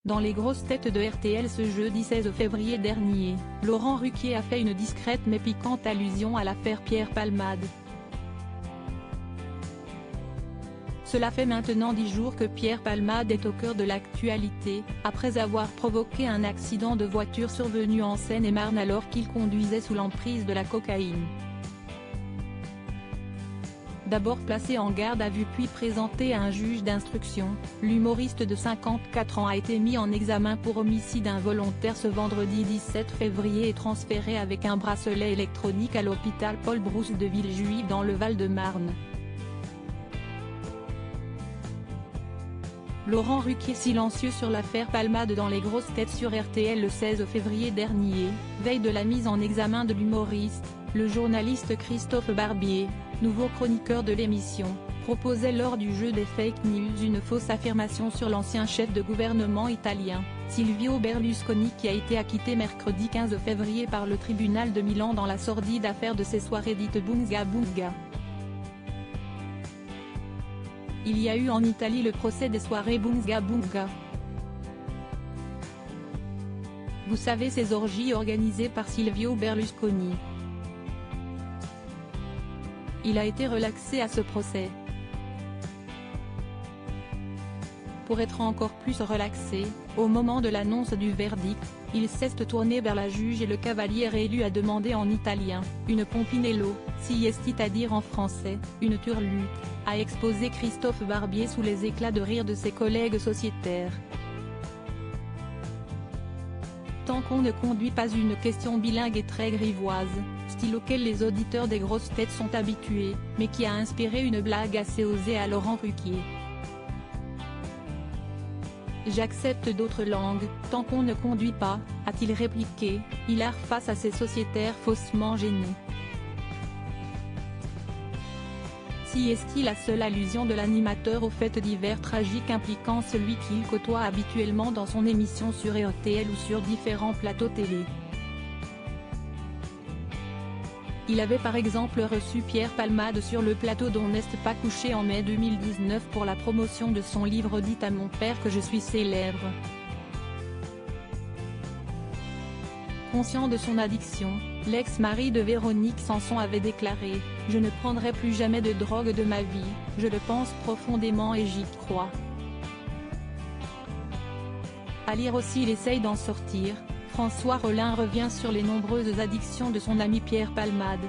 Dans les grosses têtes de RTL ce jeudi 16 février dernier, Laurent Ruquier a fait une discrète mais piquante allusion à l'affaire Pierre Palmade. Cela fait maintenant 10 jours que Pierre Palmade est au cœur de l'actualité, après avoir provoqué un accident de voiture survenu en Seine-et-Marne alors qu'il conduisait sous l'emprise de la cocaïne. D'abord placé en garde à vue puis présenté à un juge d'instruction, l'humoriste de 54 ans a été mis en examen pour homicide involontaire ce vendredi 17 février et transféré avec un bracelet électronique à l'hôpital Paul-Brousse de Villejuif dans le Val-de-Marne. Laurent Ruquier silencieux sur l'affaire Palmade dans les grosses têtes sur RTL le 16 février dernier, veille de la mise en examen de l'humoriste, le journaliste Christophe Barbier, nouveau chroniqueur de l'émission, proposait lors du jeu des fake news une fausse affirmation sur l'ancien chef de gouvernement italien, Silvio Berlusconi qui a été acquitté mercredi 15 février par le tribunal de Milan dans la sordide affaire de ses soirées dites Bunga Bunga. Il y a eu en Italie le procès des soirées Bunga Bunga. Vous savez, ces orgies organisées par Silvio Berlusconi. Il a été relaxé à ce procès. Pour être encore plus relaxé, au moment de l'annonce du verdict, il s'est tourné vers la juge et le cavalier élu a demandé en italien, une pompinello, si est à dire en français, une turlute, a exposé Christophe Barbier sous les éclats de rire de ses collègues sociétaires. Tant qu'on ne conduit pas une question bilingue et très grivoise, style auquel les auditeurs des grosses têtes sont habitués, mais qui a inspiré une blague assez osée à Laurent Ruquier. J'accepte d'autres langues, tant qu'on ne conduit pas, a-t-il répliqué, hilar face à ses sociétaires faussement gênés. Si est-il la seule allusion de l'animateur aux faits divers tragiques impliquant celui qu'il côtoie habituellement dans son émission sur RTL ou sur différents plateaux télé. Il avait par exemple reçu Pierre Palmade sur le plateau d'On n'est pas couché en mai 2019 pour la promotion de son livre Dites à mon père que je suis célèbre. Conscient de son addiction, l'ex-mari de Véronique Sanson avait déclaré « Je ne prendrai plus jamais de drogue de ma vie, je le pense profondément et j'y crois ». À lire aussi il essaye d'en sortir. François Rollin revient sur les nombreuses addictions de son ami Pierre Palmade.